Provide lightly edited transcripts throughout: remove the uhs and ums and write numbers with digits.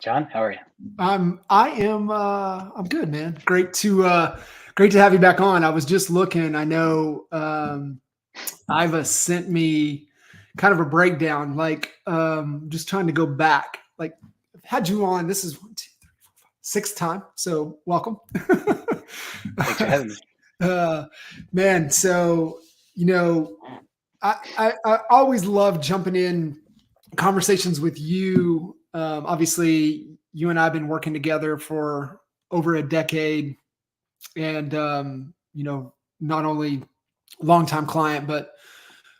John, how are you? I'm good, man. Great to have you back on. I was just looking. I know Iva sent me kind of a breakdown, like just trying to go back. Like I've had you on. This is 1, 2, 3, 4, 5, sixth time. So welcome. Thanks for having me. Man, so I always love jumping in conversations with you. Obviously, you and I have been working together for over a decade, and not only longtime client, but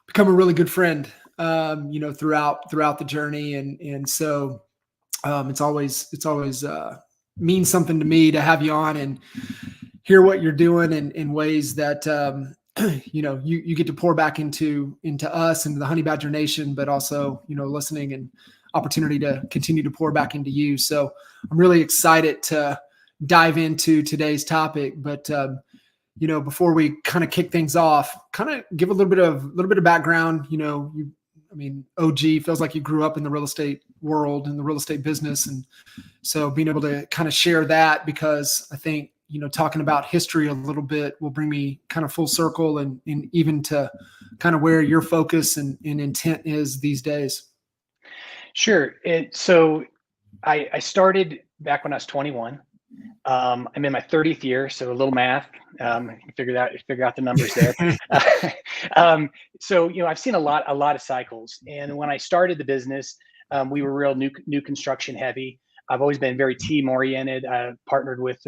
become a really good friend. Throughout the journey, and so it's always means something to me to have you on and hear what you're doing in ways that you get to pour back into us and the Honey Badger Nation, but also listening and opportunity to continue to pour back into you. So I'm really excited to dive into today's topic. But before we kind of kick things off, kind of give a little bit of background. OG feels like you grew up in the real estate world and the real estate business, and so being able to kind of share that, because I think talking about history a little bit will bring me kind of full circle and even to kind of where your focus and intent is these days. Sure. So I started back when I was 21. I'm in my 30th year, so a little math. Figure out the numbers there. So I've seen a lot of cycles. And when I started the business, we were real new construction heavy. I've always been very team oriented. I partnered with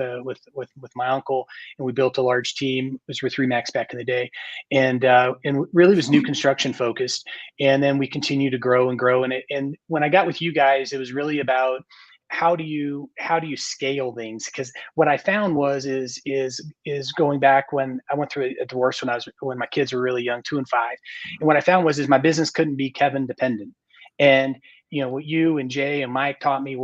my uncle, and we built a large team. It was with Remax back in the day, and really was new construction focused. And then we continued to grow and grow. And when I got with you guys, it was really about how do you scale things? Because what I found is going back when I went through a divorce when my kids were really young, 2 and 5, and what I found is my business couldn't be Kevin dependent. And what you and Jay and Mike taught me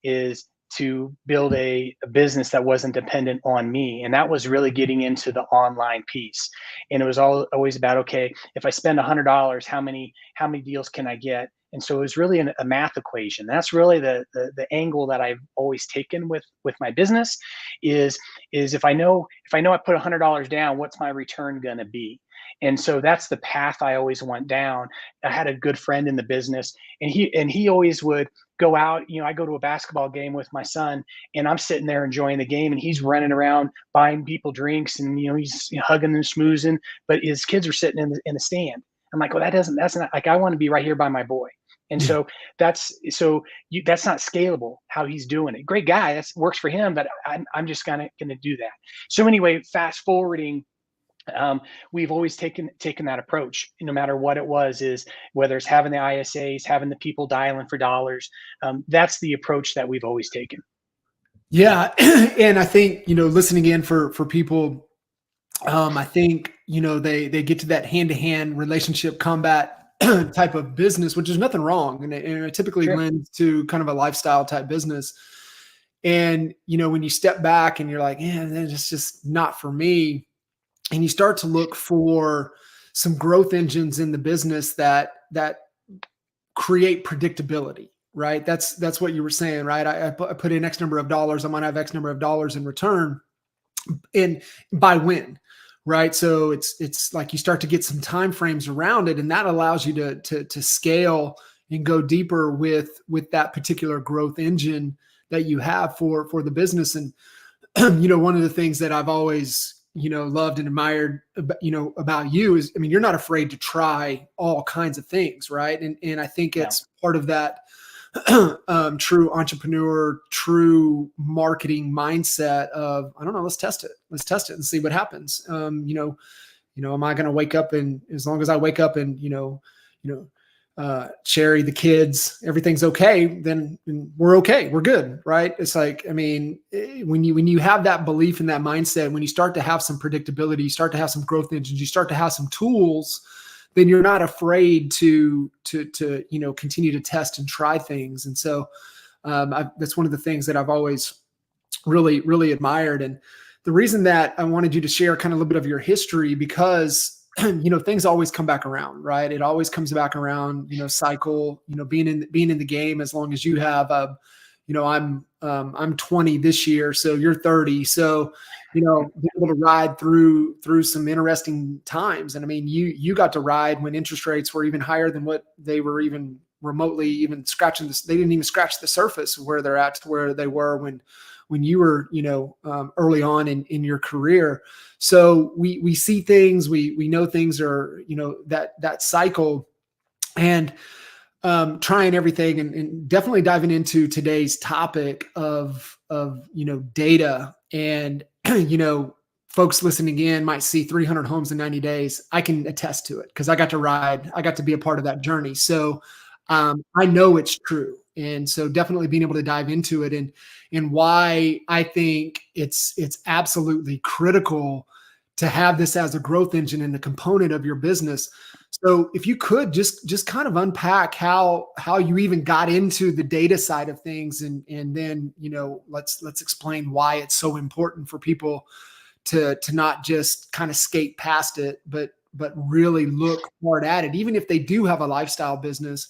is to build a business that wasn't dependent on me. And that was really getting into the online piece. And it was always about, okay, if I spend $100, how many deals can I get? And so it was really a math equation. That's really the angle that I've always taken with my business is if I know I put $100 down, what's my return going to be? And so that's the path I always went down. I had a good friend in the business, and he always would go out. I go to a basketball game with my son, and I'm sitting there enjoying the game, and he's running around buying people drinks, and he's hugging and schmoozing, but his kids are sitting in the stand. I'm like, well, that's not like, I want to be right here by my boy. And so that's not scalable how he's doing it. Great guy, that works for him, but I'm just gonna do that. So anyway, fast forwarding. We've always taken that approach, no matter what it was, is whether it's having the ISAs, having the people dialing for dollars. That's the approach that we've always taken. Yeah. And I think, listening in for people, I think, they get to that hand-to-hand relationship combat type of business, which is nothing wrong. And it typically Sure. lends to kind of a lifestyle type business. And, when you step back and you're like, man, it's just not for me. And you start to look for some growth engines in the business that create predictability, right? That's what you were saying, right? I put in X number of dollars. I'm going to have X number of dollars in return, and by when, right? So it's like you start to get some time frames around it, and that allows you to scale and go deeper with that particular growth engine that you have for the business. And one of the things that I've always loved and admired, about you is, you're not afraid to try all kinds of things. Right. And I think it's part of that true entrepreneur, true marketing mindset of, I don't know, let's test it and see what happens. Am I going to wake up, and as long as I wake up and, Cheri, the kids, everything's okay, then we're okay. We're good. Right. It's like, when you have that belief and that mindset, when you start to have some predictability, you start to have some growth engines, you start to have some tools, then you're not afraid to continue to test and try things. And so that's one of the things that I've always really, really admired. And the reason that I wanted you to share kind of a little bit of your history, because things always come back around, right? It always comes back around, cycle, being in the game, as long as you have I'm 20 this year, so you're 30. So, being able to ride through some interesting times. And I mean, you got to ride when interest rates were even higher than what they were even remotely even scratching this. They didn't even scratch the surface of where they're at to where they were when you were, early on in your career. So we see things, we know things are, that cycle, and trying everything, and definitely diving into today's topic of data. And folks listening in might see 300 homes in 90 days. I can attest to it because I got to be a part of that journey. So I know it's true. And so definitely being able to dive into it, and why I think it's absolutely critical to have this as a growth engine and a component of your business. So if you could just kind of unpack how you even got into the data side of things, and then, let's explain why it's so important for people to not just kind of skate past it, but really look hard at it, even if they do have a lifestyle business.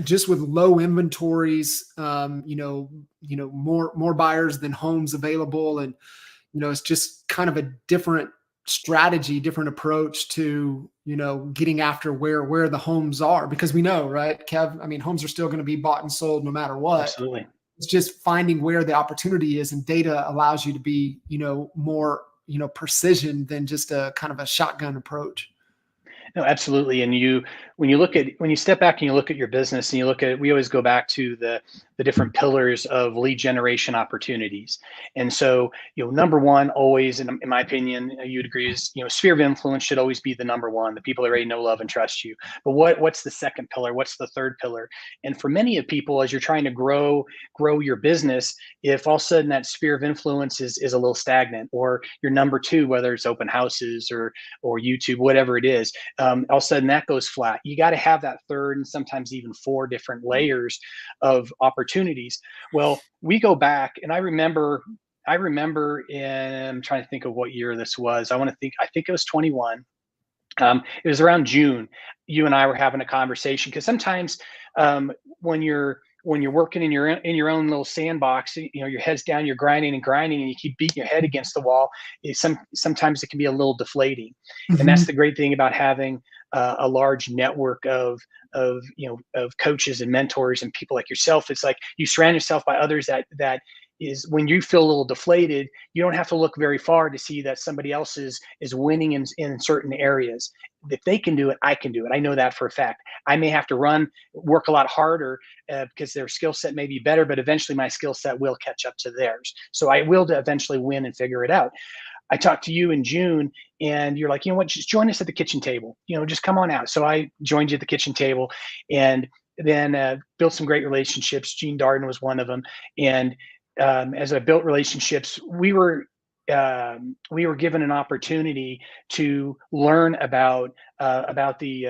Just with low inventories, more buyers than homes available. And, it's just kind of a different strategy, different approach to, getting after where the homes are, because we know, right, Kev, I mean, homes are still going to be bought and sold no matter what. Absolutely. It's just finding where the opportunity is, and data allows you to be, more, precision than just a kind of a shotgun approach. No, absolutely. And when you step back and you look at your business, and we always go back to the different pillars of lead generation opportunities. And so, number one, always, in my opinion, you'd agree, is, sphere of influence should always be the number one, the people that already know, love, and trust you. But what's the second pillar? What's the third pillar? And for many of people, as you're trying to grow your business, if all of a sudden that sphere of influence is a little stagnant, or your number two, whether it's open houses or YouTube, whatever it is, all of a sudden that goes flat. You got to have that third and sometimes even four different layers of opportunities. Well, we go back, and I remember, and I'm trying to think of what year this was. I think it was 21. It was around June. You and I were having a conversation, because sometimes when you're working in your own little sandbox, your head's down, you're grinding, and you keep beating your head against the wall. Sometimes it can be a little deflating. Mm-hmm. And that's the great thing about having a large network of coaches and mentors and people like yourself. It's like you surround yourself by others that is, when you feel a little deflated, you don't have to look very far to see that somebody else is winning in certain areas. If they can do it, I can do it. I know that for a fact. I may have to work a lot harder because their skill set may be better, but eventually my skill set will catch up to theirs. So I will eventually win and figure it out. I talked to you in June, and you're like, you know what, just join us at the kitchen table. Just come on out. So I joined you at the kitchen table, and then built some great relationships. Gene Darden was one of them. And as I built relationships, we were given an opportunity to learn about these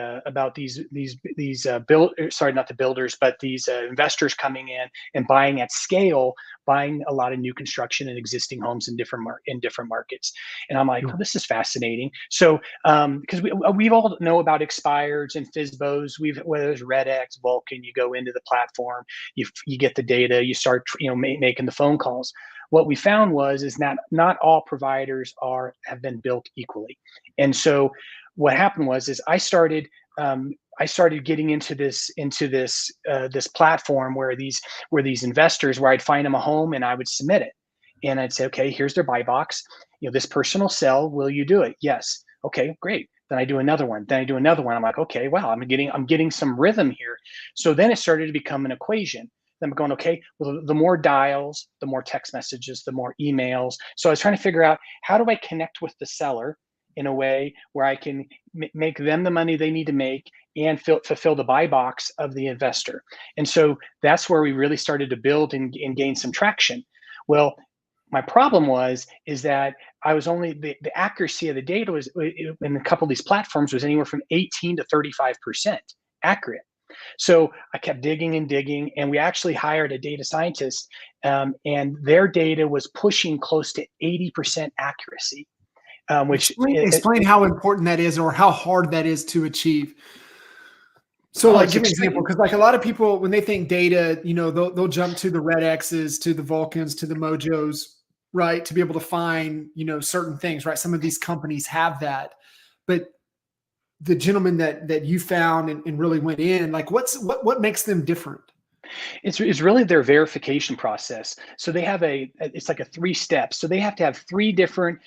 investors coming in and buying at scale, buying a lot of new construction and existing homes in different markets. And I'm like, well, this is fascinating. So because we all know about expireds and FSBOs, whether it's RedX, Vulcan, you go into the platform, you get the data, you start making the phone calls. What we found is that not all providers have been built equally. And so what happened is I started getting into this platform where these investors, where I'd find them a home and I would submit it, and I'd say, okay, here's their buy box. This person will sell. Will you do it? Yes. Okay, great. Then I do another one. Then I do another one. I'm like, okay, wow, I'm getting some rhythm here. So then it started to become an equation. Then I'm going, okay, well, the more dials, the more text messages, the more emails. So I was trying to figure out, how do I connect with the seller in a way where I can make them the money they need to make and fulfill the buy box of the investor. And so that's where we really started to build and gain some traction. Well, my problem is that I was only, the accuracy of the data was in a couple of these platforms was anywhere from 18 to 35% accurate. So I kept digging and digging, and we actually hired a data scientist, and their data was pushing close to 80% accuracy. Which explain how important that is, or how hard that is to achieve. So Oh, like, it's give me an example. extreme. Cause like a lot of people, when they think data, they'll jump to the Red X's, to the Vulcans, to the Mojos, right? To be able to find, certain things, right? Some of these companies have that, but the gentleman that you found and really went in, like what makes them different? It's really their verification process. So they have it's like a 3 steps. So they have to have three different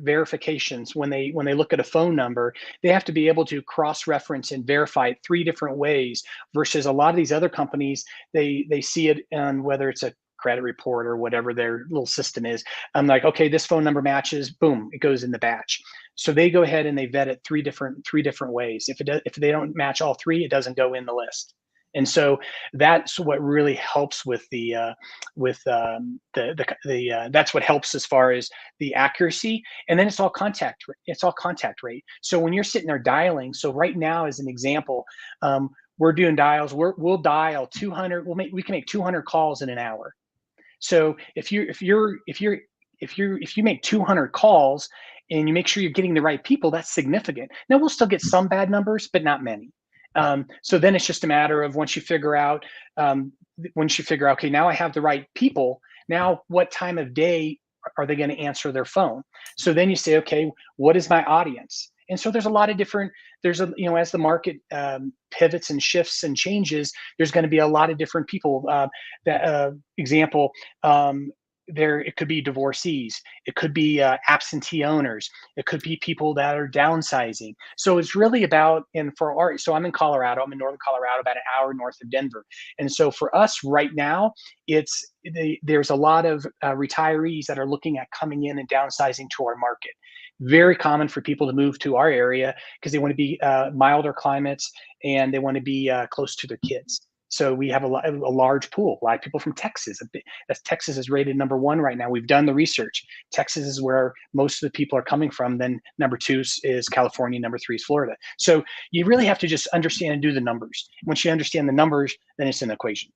verifications when they look at a phone number. They have to be able to cross-reference and verify it 3 different ways, versus a lot of these other companies, they see it on whether it's a credit report or whatever their little system is. I'm like, okay, this phone number matches, boom, it goes in the batch. So they go ahead and they vet it three different ways. If they don't match all three, it doesn't go in the list. And so that's what really helps with that's what helps as far as the accuracy. And then it's all contact rate. So when you're sitting there dialing, so right now as an example, we're doing dials. We'll dial 200. We can make 200 calls in an hour. So if you make 200 calls and you make sure you're getting the right people, that's significant. Now we'll still get some bad numbers, but not many. So then it's just a matter of once you figure out, okay, now I have the right people. Now, what time of day are they going to answer their phone? So then you say, okay, what is my audience? And so there's a lot of different, as the market pivots and shifts and changes, there's going to be a lot of different people. Example, it could be divorcees, it could be absentee owners, it could be people that are downsizing. So it's really about, so I'm in Colorado, I'm in northern Colorado, about an hour north of Denver. And so for us right now, there's a lot of retirees that are looking at coming in and downsizing to our market. Very common for people to move to our area because they want to be milder climates, and they want to be close to their kids. So we have a large pool. A lot of people from Texas. Texas is rated #1 right now. We've done the research. Texas is where most of the people are coming from. Then #2 is California. #3 is Florida. So you really have to just understand and do the numbers. Once you understand the numbers, then it's an equation.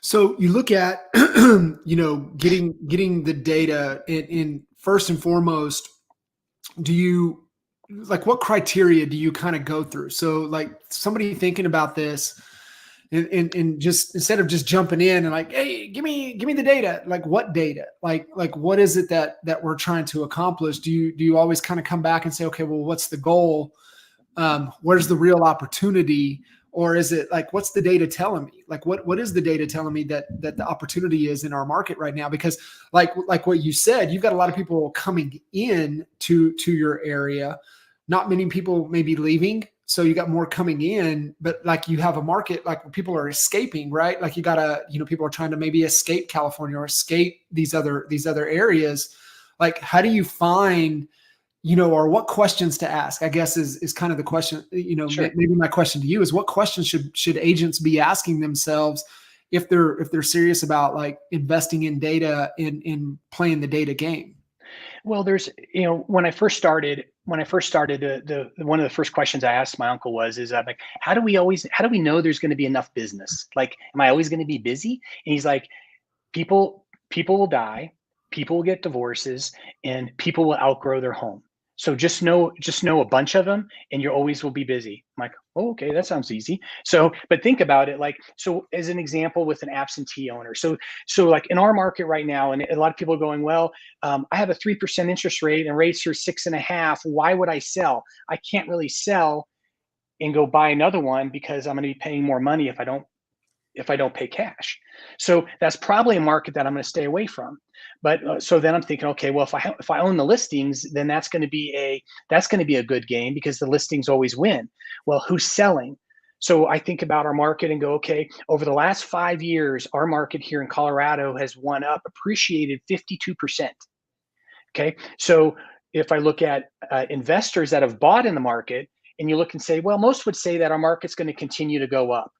So you look at, getting the data in first and foremost. What criteria do you kind of go through? So like somebody thinking about this, and just instead of just jumping in and like, hey, give me the data. Like what data? Like what is it that we're trying to accomplish? Do you always kind of come back and say, okay, well, what's the goal? Where's the real opportunity? Or is it like, what's the data telling me? Like what is the data telling me that the opportunity is in our market right now? Because like what you said, you've got a lot of people coming in to your area. Not many people may be leaving. So you got more coming in, but like you have a market, like people are escaping, right? Like you gotta, people are trying to maybe escape California or escape these other areas. Like, how do you find, or what questions to ask, I guess is kind of the question, Sure. Maybe my question to you is, what questions should agents be asking themselves if they're serious about like investing in data, in playing the data game? Well, there's, when I first started, the one of the first questions I asked my uncle is like, how do we know there's going to be enough business? Like, am I always going to be busy? And he's like, people will die, people will get divorces, and people will outgrow their home. So just know a bunch of them, and you always will be busy. I'm like, oh, okay, that sounds easy. So, but think about it, like, so as an example with an absentee owner. So like in our market right now, and a lot of people are going, well, I have a 3% interest rate and rates are 6.5. Why would I sell? I can't really sell and go buy another one because I'm going to be paying more money if I don't pay cash. So that's probably a market that I'm going to stay away from. But so then I'm thinking, okay, well, if I own the listings, then that's going to be a good game because the listings always win. Well, who's selling? So I think about our market and go, okay, over the last 5 years, our market here in Colorado has appreciated 52%. Okay, so if I look at investors that have bought in the market, and you look and say, well, most would say that our market's going to continue to go up.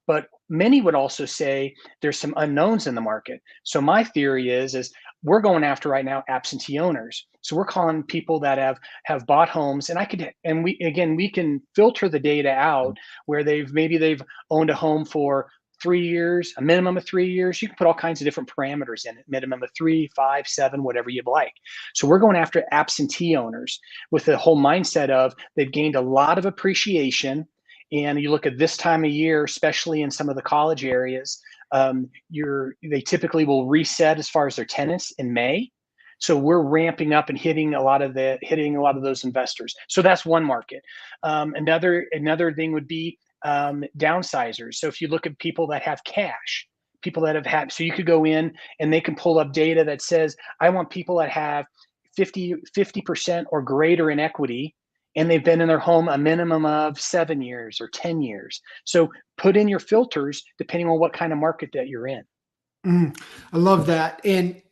But many would also say there's some unknowns in the market. So my theory is we're going after right now absentee owners. So we're calling people that have bought homes, and we can filter the data out where they've owned a home for 3 years, a minimum of 3 years. You can put all kinds of different parameters in it, minimum of 3, 5, 7, whatever you'd like. So we're going after absentee owners with the whole mindset of they've gained a lot of appreciation. And you look at this time of year, especially in some of the college areas, they typically will reset as far as their tenants in May. So we're ramping up and hitting a lot of those investors. So that's one market. Another thing would be downsizers. So if you look at people that have cash, people that have had, so you could go in and they can pull up data that says, I want people that have 50% or greater in equity, and they've been in their home a minimum of 7 years or 10 years. So put in your filters depending on what kind of market that you're in. I love that. And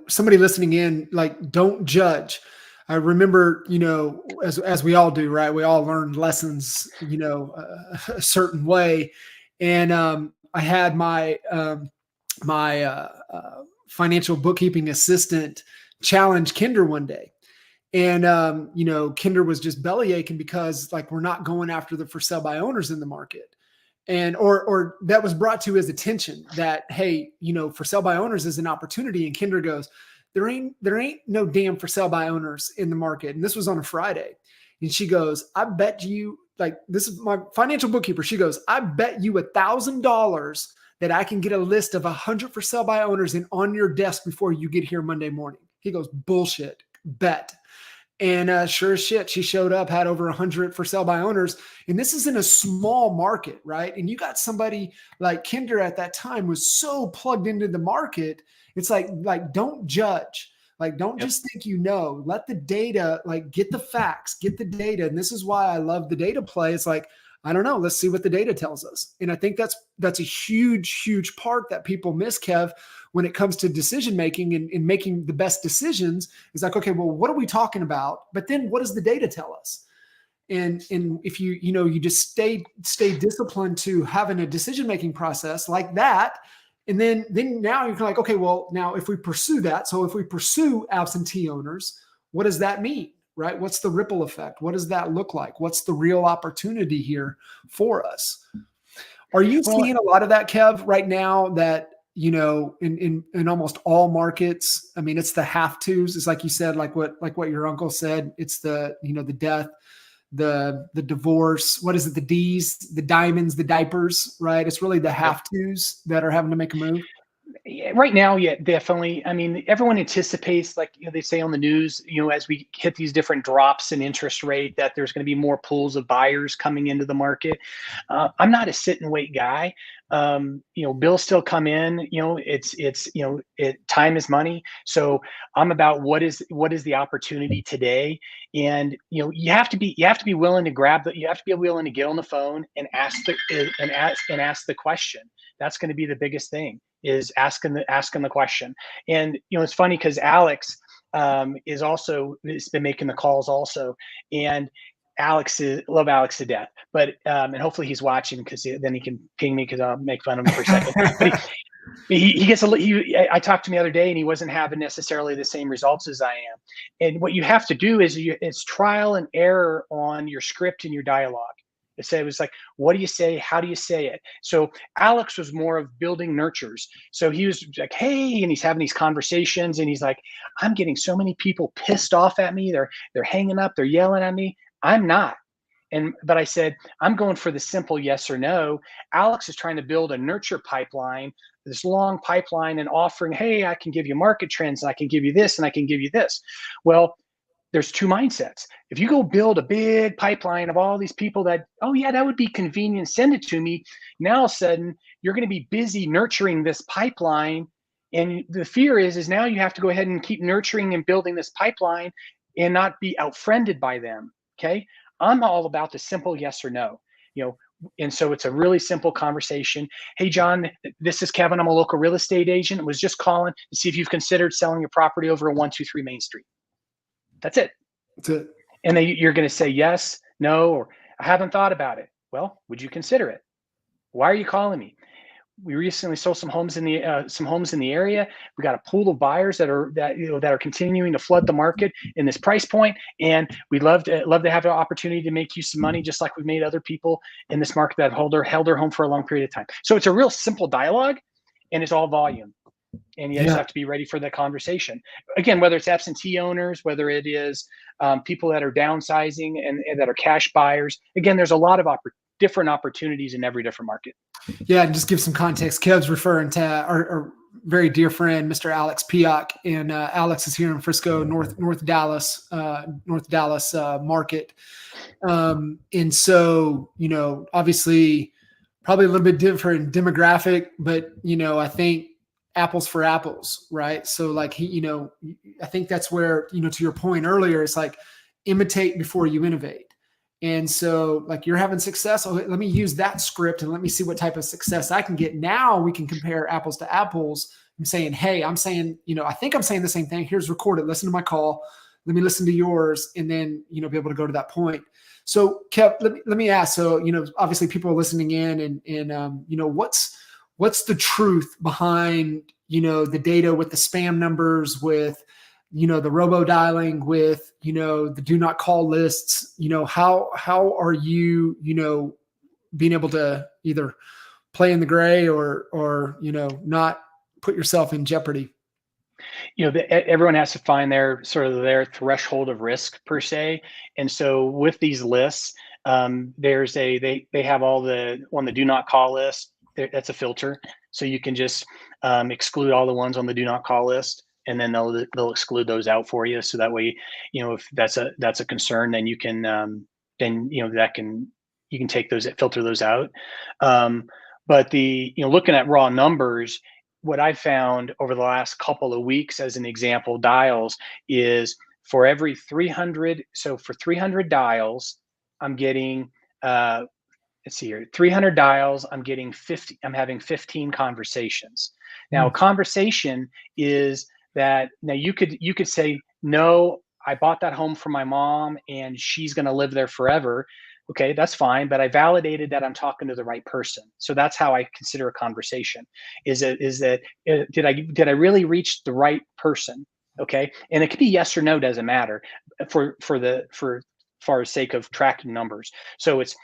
somebody listening in, like, don't judge. I remember, as we all do, right? We all learn lessons, a certain way. And I had my financial bookkeeping assistant challenge Kinder one day. And, Kinder was just belly aching because, like, we're not going after the for sale by owners in the market. And, or that was brought to his attention that, hey, for sale by owners is an opportunity. And Kinder goes, there ain't no damn for sale by owners in the market. And this was on a Friday. And she goes, I bet you, like, this is my financial bookkeeper. She goes, I bet you $1,000 that I can get a list of 100 for sale by owners and on your desk before you get here Monday morning. He goes, bullshit, bet. And sure as shit, she showed up, had over 100 for sale by owners. And this is in a small market, right? And you got somebody like Kinder at that time was so plugged into the market. It's like don't judge. Like, don't just think, let the data, like, get the facts, get the data. And this is why I love the data play. It's like, I don't know, let's see what the data tells us. And I think that's a huge, huge part that people miss, Kev, when it comes to decision making and making the best decisions. Is like, okay, well, what are we talking about? But then what does the data tell us? And if you just stay disciplined to having a decision making process like that, and then now you're like, okay, well, now if we pursue that, so if we pursue absentee owners, what does that mean? Right? What's the ripple effect? What does that look like? What's the real opportunity here for us? Are you seeing a lot of that, Kev, right now that, in almost all markets? I mean, it's the have tos. It's like you said, like what your uncle said, it's the, the death, the divorce, what is it? The D's, the diamonds, the diapers, right? It's really the have tos that are having to make a move. Yeah, right now, yeah, definitely. I mean, everyone anticipates, like, they say on the news, as we hit these different drops in interest rate, that there's going to be more pools of buyers coming into the market. I'm not a sit and wait guy. Bills still come in. Time is money. So I'm about what is the opportunity today, and you have to be willing to you have to be willing to get on the phone and ask the question. That's going to be the biggest thing, is asking the question. And it's funny because Alex has been making the calls also, and love Alex to death, but and hopefully he's watching, because then he can ping me, because I'll make fun of him for a second. But I talked to him the other day, and he wasn't having necessarily the same results as I am. And what you have to do is it's trial and error on your script and your dialogue. It was like, what do you say? How do you say it? So Alex was more of building nurtures. So he was like, hey, and he's having these conversations, and he's like, I'm getting so many people pissed off at me. They're hanging up. They're yelling at me. I'm not. But I said, I'm going for the simple yes or no. Alex is trying to build a nurture pipeline, this long pipeline, and offering, hey, I can give you market trends, and I can give you this, and I can give you this. Well, there's two mindsets. If you go build a big pipeline of all these people that, oh yeah, that would be convenient, send it to me. Now all of a sudden you're going to be busy nurturing this pipeline. And the fear is now you have to go ahead and keep nurturing and building this pipeline and not be outfriended by them. Okay. I'm all about the simple yes or no, and so it's a really simple conversation. Hey, John, this is Kevin. I'm a local real estate agent. I was just calling to see if you've considered selling your property over at 123 Main Street. That's it. And then you're going to say yes, no, or I haven't thought about it. Well, would you consider it? Why are you calling me? we recently sold some homes in the area. We got a pool of buyers that are continuing to flood the market in this price point, and we'd love to have an opportunity to make you some money, just like we've made other people in this market that held their home for a long period of time. So it's a real simple dialogue, and it's all volume. And you just have to be ready for the conversation. Again, whether it's absentee owners, whether it is people that are downsizing and that are cash buyers. Again, there's a lot of different opportunities in every different market. Yeah, and just give some context. Kev's referring to our very dear friend, Mr. Alex Piak, and Alex is here in Frisco, North Dallas market. And so, obviously, probably a little bit different demographic, but I think apples for apples, right? So like I think that's where, to your point earlier, it's like imitate before you innovate. And so like you're having success. Let me use that script and let me see what type of success I can get. Now we can compare apples to apples. I'm saying, hey, I think I'm saying the same thing. Here's recorded. Listen to my call. Let me listen to yours. And then, be able to go to that point. So Kev, let me ask, so, obviously people are listening in and what's the truth behind, the data with the spam numbers, with, the robo dialing, with, the do not call lists, how are you, being able to either play in the gray or, not put yourself in jeopardy? Everyone has to find their threshold of risk per se. And so with these lists, they have all on the do not call list. That's a filter. So you can just exclude all the ones on the do not call list, and then they'll exclude those out for you. So that way, if that's a concern, then you can you can take those, filter those out. But looking at raw numbers, what I found over the last couple of weeks, as an example, dials is for every 300. So for 300 dials, I'm getting, let's see here, 300 dials, I'm getting 50, I'm having 15 conversations. Now, a conversation is that, now you could say, no, I bought that home for my mom and she's going to live there forever. Okay, that's fine, but I validated that I'm talking to the right person. So that's how I consider a conversation. Did I really reach the right person? Okay, and it could be yes or no, doesn't matter for sake of tracking numbers. So it's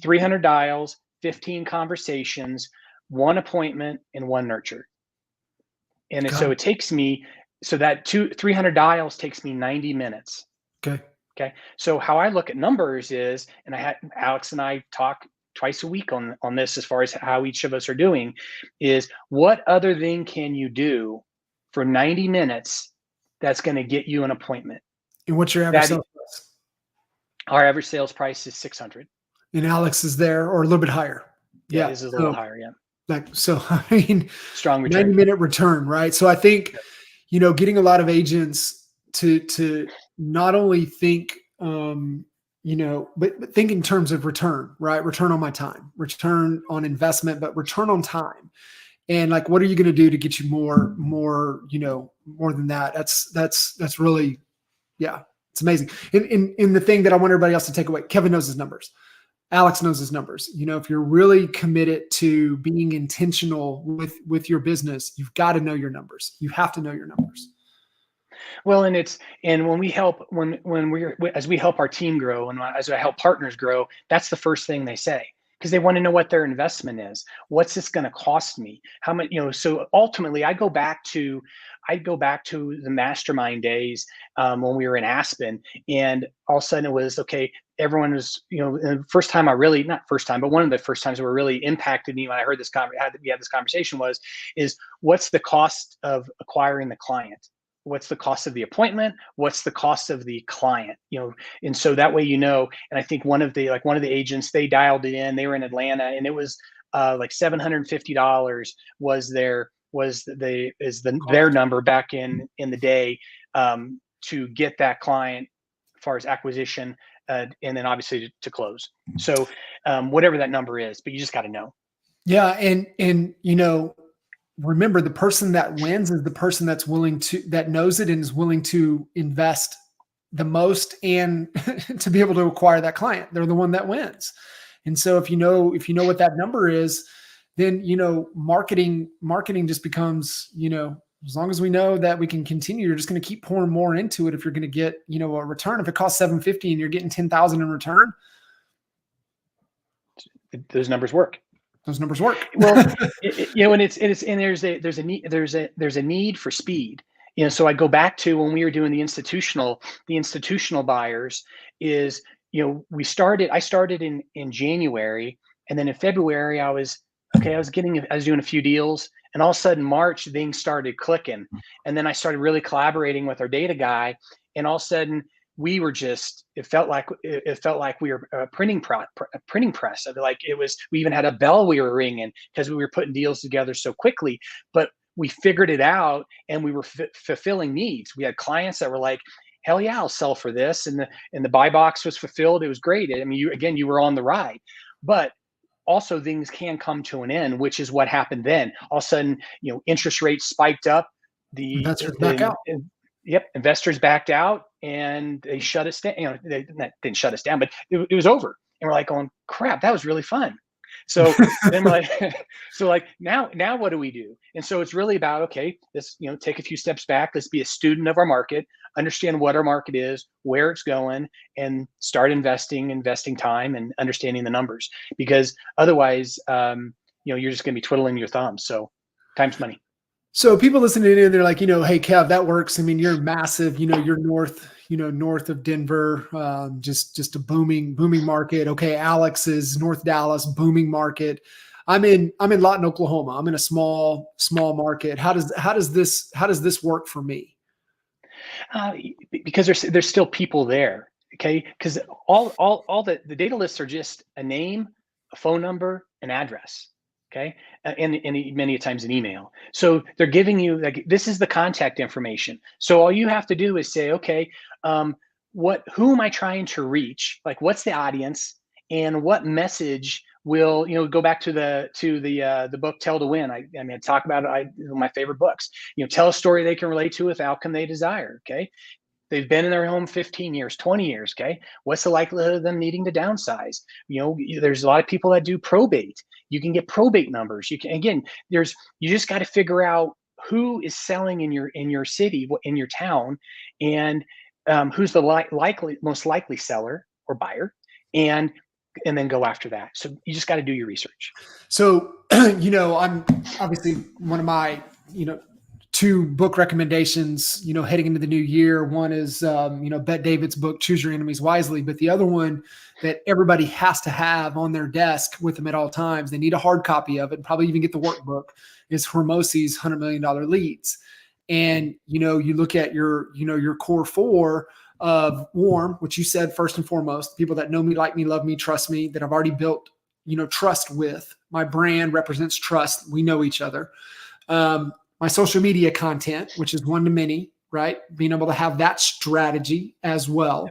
300 dials, 15 conversations, 1 appointment, and 1 nurture. And so it takes me, so that 300 dials takes me 90 minutes. Okay. So how I look at numbers is, and Alex and I talk twice a week on this, as far as how each of us are doing, is what other thing can you do for 90 minutes that's going to get you an appointment? And what's your average sales price? Our average sales price is 600. And Alex is there, or a little bit higher. Yeah, this is a little higher. Yeah. Strong return. 90-minute return, right? So I think, getting a lot of agents to not only think, but think in terms of return, right? Return on my time, return on investment, but return on time. And like, what are you going to do to get you more than that? That's really, it's amazing. In the thing that I want everybody else to take away, Kevin knows his numbers. Alex knows his numbers. If you're really committed to being intentional with your business, you've got to know your numbers. You have to know your numbers. Well, and when we help, as we help our team grow, and as I help partners grow, that's the first thing they say, because they want to know what their investment is. What's this going to cost me? How much, so ultimately I go back to the mastermind days when we were in Aspen, and all of a sudden it was, okay, everyone was, the first time not first time, but one of the first times that were really impacted me when I heard we had this conversation is what's the cost of acquiring the client? What's the cost of the appointment? What's the cost of the client? And so that way, and I think one of the agents, they dialed it in, they were in Atlanta, and it was like $750 was their number back in the day to get that client as far as acquisition, and then obviously to close. So whatever that number is, but you just got to know. Yeah. And remember, the person that wins is the person that knows it and is willing to invest the most and to be able to acquire that client. They're the one that wins. And so if you know what that number is, then, marketing just becomes, as long as we know that we can continue, you're just going to keep pouring more into it. If you're going to get, a return, if it costs $750 and you're getting 10,000 in return, those numbers work. Those numbers work. Well, and there's a need for speed. So I go back to when we were doing the institutional buyers is, I started in January, and then in February I was doing a few deals, and all of a sudden March things started clicking, and then I started really collaborating with our data guy, and all of a sudden we were just, it felt like we were a printing press. We even had a bell we were ringing because we were putting deals together so quickly, but we figured it out, and we were fulfilling needs. We had clients that were like, hell yeah, I'll sell for this. And the buy box was fulfilled. It was great. I mean, you were on the ride, but also things can come to an end, which is what happened then. All of a sudden, interest rates spiked up. Investors back out. Yep. Investors backed out, and they shut us down. They didn't shut us down, but it was over. And we're like going, crap, that was really fun. So then we're like, now what do we do? And so it's really about, okay, let's, take a few steps back. Let's be a student of our market, understand what our market is, where it's going, and start investing time and understanding the numbers, because otherwise, you're just going to be twiddling your thumbs. So time's money. So people listening in, they're like, hey, Kev, that works. I mean, you're massive, you're north of Denver, just a booming market. Okay. Alex is North Dallas, booming market. I'm in Lawton, Oklahoma. I'm in a small market. How does this work for me? Because there's still people there. Okay. Because all the data lists are just a name, a phone number, an address. Okay. And many times an email. So they're giving you, like, this is the contact information. So all you have to do is say, okay, who am I trying to reach? Like, what's the audience, and what message will, go back to the book, Tell to Win. I talk about it. My favorite books, tell a story they can relate to with the outcome they desire. Okay. They've been in their home 15 years, 20 years. Okay. What's the likelihood of them needing to downsize? There's a lot of people that do probate. You can get probate numbers. You just got to figure out who is selling in your city, in your town, and who's the most likely seller or buyer, and then go after that. So you just got to do your research. So, I'm obviously one of my, two book recommendations, heading into the new year. One is, Bette David's book, Choose Your Enemies Wisely. But the other one that everybody has to have on their desk with them at all times, they need a hard copy of it, and probably even get the workbook, is Hormosi's $100 Million Leads. And, you look at your core four of warm, which you said first and foremost, people that know me, like me, love me, trust me, that I've already built, trust with. My brand represents trust. We know each other. My social media content, which is one to many, right? Being able to have that strategy as well.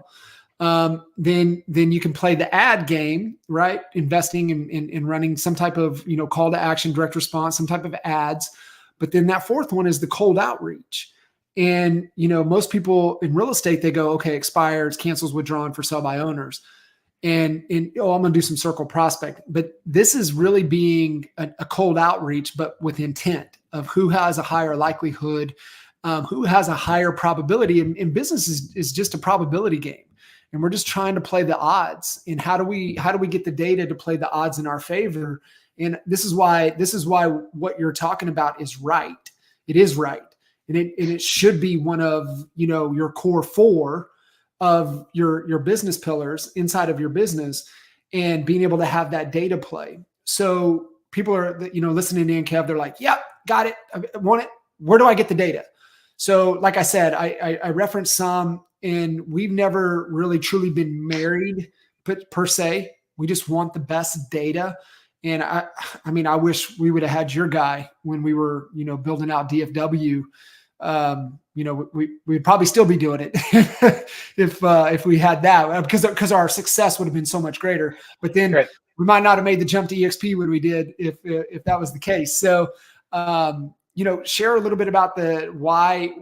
Then you can play the ad game, right? Investing in running some type of, call to action, direct response, some type of ads. But then that fourth one is the cold outreach. And, most people in real estate, they go, okay, expires, cancels, withdrawn for sell by owners. And I'm going to do some circle prospect. But this is really being a cold outreach, but with intent of who has a higher likelihood, who has a higher probability. And business is just a probability game. And we're just trying to play the odds. And how do we get the data to play the odds in our favor? And this is why what you're talking about is right. It is right. And it should be one of, your core four of your business pillars inside of your business, and being able to have that data play. So people are, listening in, Kev, they're like, yep, got it. I want it. Where do I get the data? So like I said, I referenced some, and we've never really truly been married per se. We just want the best data. And I wish we would have had your guy when we were, building out DFW. We'd probably still be doing it if we had that, because our success would have been so much greater. But then right, we might not have made the jump to EXP when we did, if that was the case. So, share a little bit about why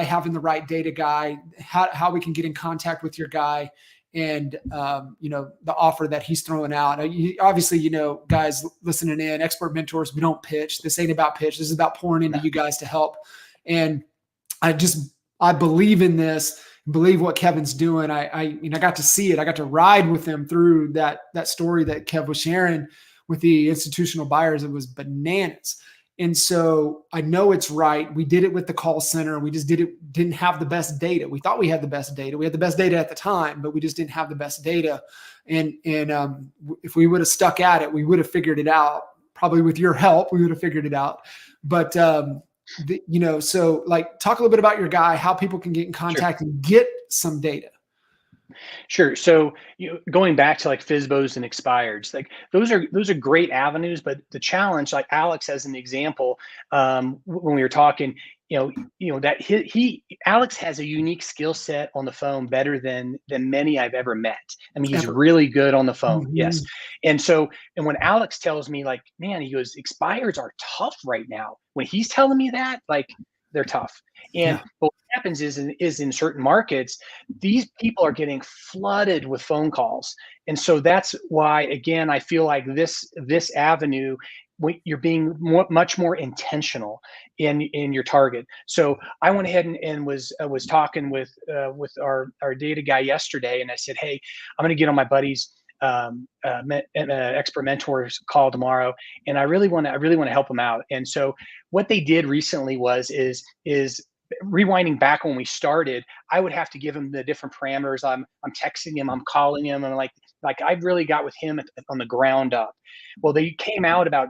having the right data guy, how we can get in contact with your guy, and the offer that he's throwing out. Obviously, guys listening in, expert mentors, we don't pitch. This ain't about pitch. This is about pouring into you guys to help. And I believe in this, believe what Kevin's doing. I got to see it. I got to ride with him through that story that Kev was sharing with the institutional buyers. It was bananas. And so I know it's right. We did it with the call center. We just didn't have the best data. We thought we had the best data. We had the best data at the time, but we just didn't have the best data. And if we would have stuck at it, we would have figured it out. Probably with your help, we would have figured it out. But so like, talk a little bit about your guy, how people can get in contact and get some data. Sure. So going back to like FSBOs and expireds, like those are great avenues, but the challenge, like Alex as an example, when we were talking, that Alex has a unique skill set on the phone, better than many I've ever met. I mean, he's really good on the phone. Mm-hmm. Yes. And when Alex tells me, like, man, he goes, expireds are tough right now. When he's telling me that, like, they're tough. And what happens is in certain markets, these people are getting flooded with phone calls. And so that's why, again, I feel like this avenue, you're being much more intentional in your target. So I went ahead and was talking with our data guy yesterday, and I said, hey, I'm going to get on my buddy's expert mentors call tomorrow, and I really want to help them out. And so what they did recently is rewinding back when we started, I would have to give him the different parameters. I'm texting him, I'm calling him, and like I've really got with him on the ground up. Well, they came out about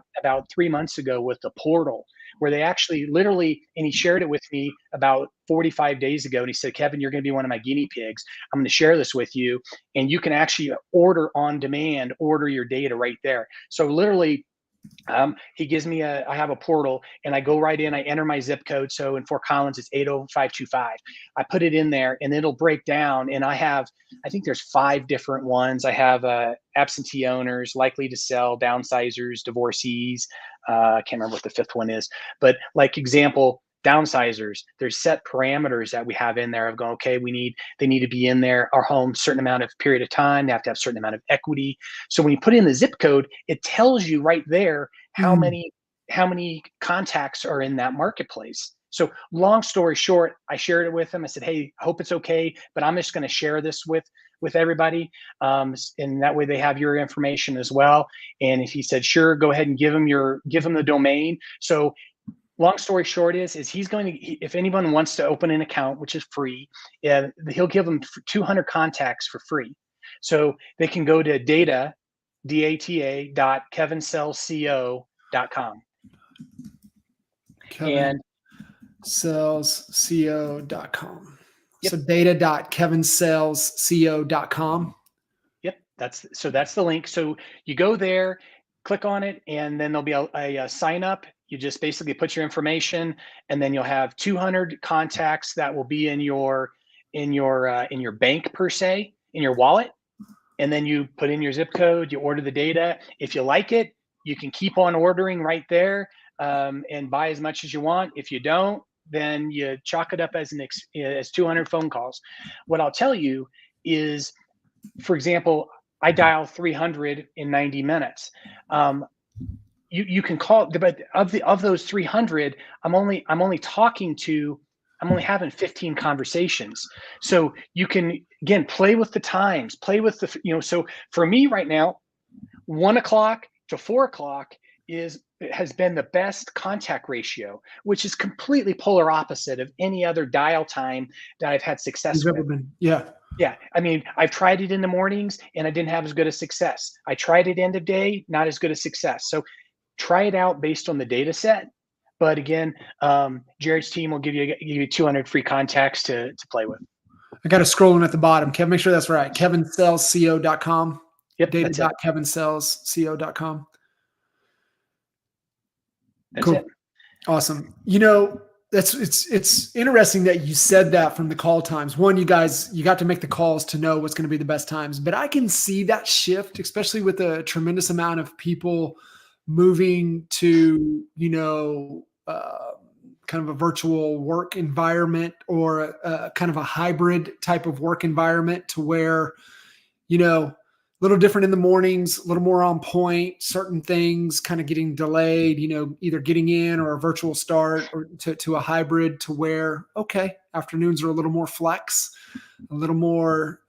3 months ago with the portal, where they actually literally, and he shared it with me about 45 days ago. And he said, Kevin, you're going to be one of my guinea pigs. I'm going to share this with you, and you can actually order on demand, order your data right there. So literally, he gives me I have a portal, and I go right in, I enter my zip code. So in Fort Collins, it's 80525. I put it in there, and it'll break down. And I think there's 5 different ones. I have absentee owners, likely to sell, downsizers, divorcees. I can't remember what the 5th one is, but like example, downsizers, there's set parameters that we have in there of going, okay, they need to be in our home a certain amount of period of time. They have to have a certain amount of equity. So when you put in the zip code, it tells you right there how many contacts are in that marketplace. So long story short, I shared it with them. I said, hey, I hope it's okay, but I'm just going to share this with everybody. And that way they have your information as well. And if he said, sure, go ahead and give him the domain. So long story short is he's going to, if anyone wants to open an account, which is free, he'll give them 200 contacts for free. So they can go to data.kevinsellsco.com. And sellsco.com. Yep. So data.kevinsellsco.com. Yep. That's the link. So you go there, click on it, and then there'll be a sign up. You just basically put your information, and then you'll have 200 contacts that will be in your bank per se, in your wallet. And then you put in your zip code, you order the data. If you like it, you can keep on ordering right there, and buy as much as you want. If you don't, then you chalk it up as 200 phone calls. What I'll tell you is, for example, I dial 300 in 90 minutes. You can call, but of those 300, I'm only having 15 conversations. So you can, again, play with the times, play with so for me right now, 1 o'clock to 4 o'clock has been the best contact ratio, which is completely polar opposite of any other dial time that I've had success with. Yeah. Yeah. I mean, I've tried it in the mornings and I didn't have as good a success. I tried it end of day, not as good a success. So try it out based on the data set. But again, Jared's team will give you 200 free contacts to play with. I got a scrolling at the bottom. Kevin, make sure that's right. kevinsellsco.com. Yep. Data.kevinsellsco.com. That's cool. It. Awesome. It's interesting that you said that from the call times. One, you got to make the calls to know what's going to be the best times, but I can see that shift, especially with a tremendous amount of people moving to, kind of a virtual work environment or kind of a hybrid type of work environment, to where, a little different in the mornings, a little more on point, certain things kind of getting delayed, either getting in or a virtual start or to a hybrid to where, okay, afternoons are a little more flex, a little more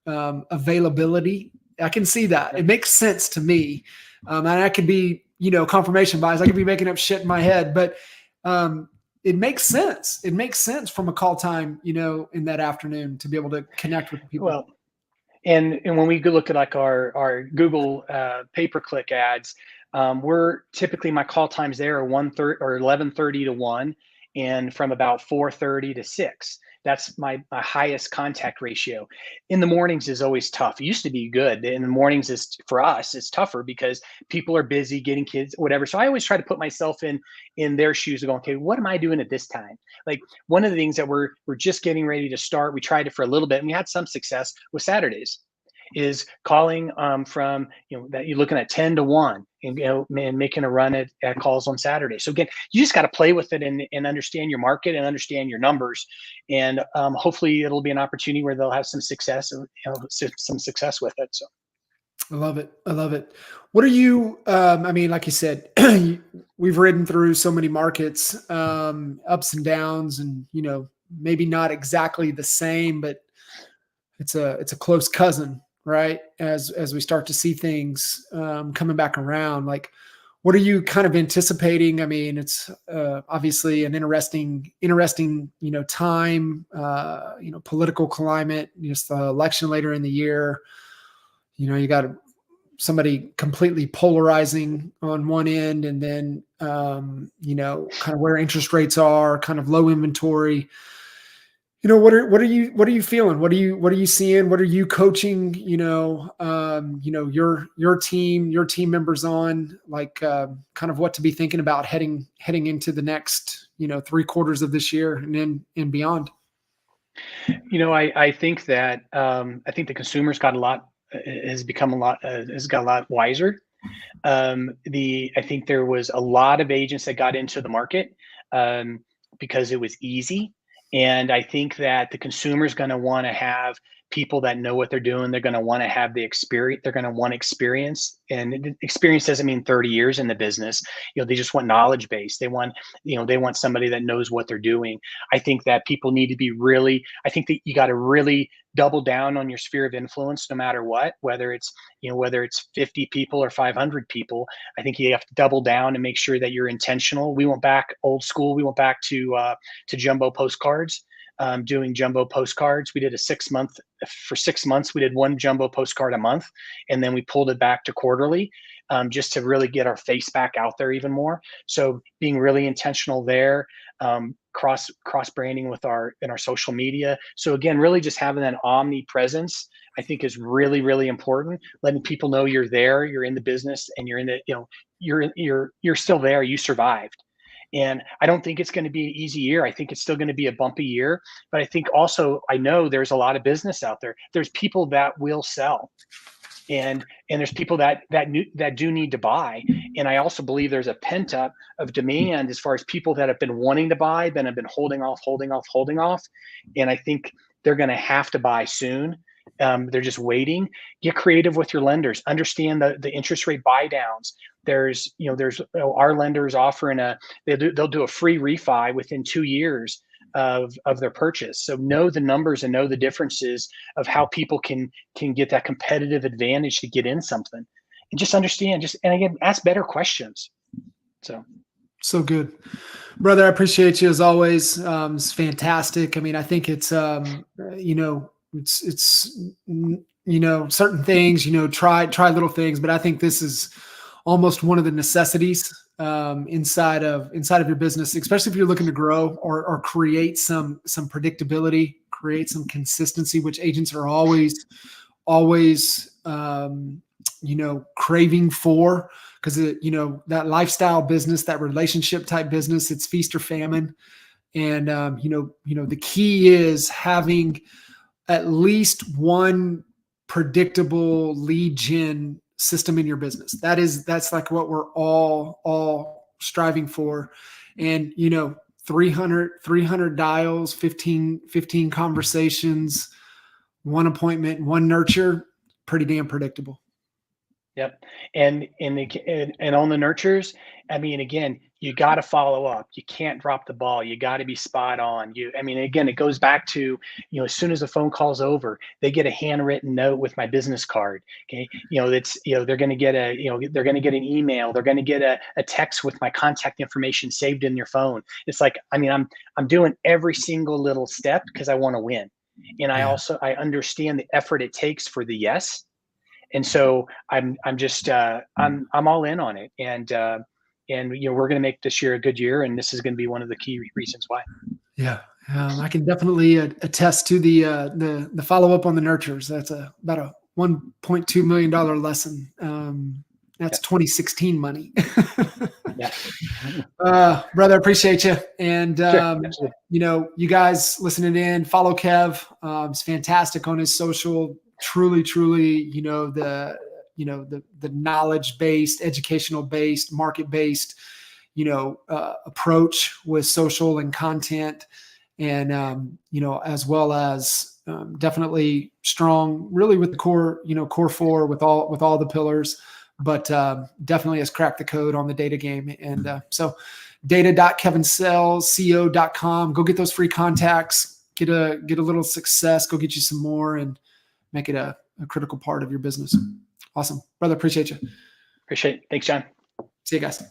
availability. I can see that. It makes sense to me. And I could be, confirmation bias. I could be making up shit in my head, but it makes sense. It makes sense from a call time, in that afternoon to be able to connect with people. Well, and when we look at like our Google pay-per-click ads, we're typically, my call times there are 1:30 or 11:30 to 1, and from about 4:30 to 6. That's my highest contact ratio. In the mornings is always tough. It used to be good. In the mornings is, for us, it's tougher because people are busy getting kids, whatever. So I always try to put myself in their shoes and go, okay, what am I doing at this time? Like, one of the things that we're just getting ready to start, we tried it for a little bit and we had some success with Saturdays, is calling from, that you're looking at 10 to 1 and, making a run at calls on Saturday. So again, you just got to play with it and understand your market and understand your numbers. And hopefully it'll be an opportunity where they'll have some success, some success with it. So. I love it. I love it. What are you, like you said, we've ridden through so many markets, ups and downs, and, maybe not exactly the same, but it's a close cousin, right? As we start to see things coming back around, like, what are you kind of anticipating? I mean, it's obviously an interesting, time, political climate, just the election later in the year. You got somebody completely polarizing on one end, and then, kind of where interest rates are, kind of low inventory. What are you feeling? What are you seeing? What are you coaching, your team members on, like, kind of what to be thinking about heading into the next, 3 quarters of this year and beyond? I think that, I think the consumer's got has got a lot wiser. I think there was a lot of agents that got into the market because it was easy. And I think that the consumer is going to want to have people that know what they're doing. They're going to want to have the experience. They're going to want experience, and experience doesn't mean 30 years in the business. They just want knowledge base. They want, they want somebody that knows what they're doing. I think that people need to be I think that you got to really double down on your sphere of influence, no matter what, whether it's 50 people or 500 people. I think you have to double down and make sure that you're intentional. We went back old school. We went back to jumbo postcards. Doing jumbo postcards. We did for 6 months, we did 1 jumbo postcard a month. And then we pulled it back to quarterly, just to really get our face back out there even more. So being really intentional there, cross branding in our social media. So again, really just having that omnipresence, I think, is really, really important. Letting people know you're there, you're in the business, and you're in the, you're still there, you survived. And I don't think it's going to be an easy year. I think it's still going to be a bumpy year. But I think also, I know there's a lot of business out there. There's people that will sell, and there's people that do need to buy. And I also believe there's a pent up of demand as far as people that have been wanting to buy, then have been holding off. And I think they're going to have to buy soon. They're just waiting. Get creative with your lenders. Understand the interest rate buy downs. There's our lenders offering they'll do a free refi within 2 years of their purchase. So know the numbers and know the differences of how people can get that competitive advantage to get in something, and just understand, and again, ask better questions. So good, brother. I appreciate you as always. It's fantastic. I mean, I think it's, it's certain things, try little things, but I think this is almost one of the necessities inside of your business, especially if you're looking to grow or create some predictability, create some consistency, which agents are always craving for, because that lifestyle business, that relationship type business, it's feast or famine. And the key is having at least one predictable lead gen system in your business. That's like what we're all striving for. And 300 dials, 15 conversations, one appointment, one nurture, pretty damn predictable. Yep. And on the nurtures, I mean, again, you got to follow up. You can't drop the ball. You got to be spot on. I mean, again, it goes back to, as soon as the phone call's over, they get a handwritten note with my business card. Okay. They're going to get they're going to get an email. They're going to get a text with my contact information saved in their phone. It's like, I mean, I'm doing every single little step because I want to win. And I understand the effort it takes for the yes. And so I'm all in on it, and we're going to make this year a good year, and this is going to be one of the key reasons why. Yeah, I can definitely attest to the follow up on the nurtures. That's about a $1.2 million lesson. That's 2016 money. Yeah. Brother, appreciate you. And Sure, you guys listening in, follow Kev. It's fantastic on his social. Truly, the knowledge-based, educational-based, market-based, approach with social and content, and as well as definitely strong, really with the core four with all the pillars, but definitely has cracked the code on the data game. And so data.kevinsellsco.com, go get those free contacts, get a little success, go get you some more, and make it a critical part of your business. Awesome. Brother, appreciate you. Appreciate it. Thanks, John. See you guys.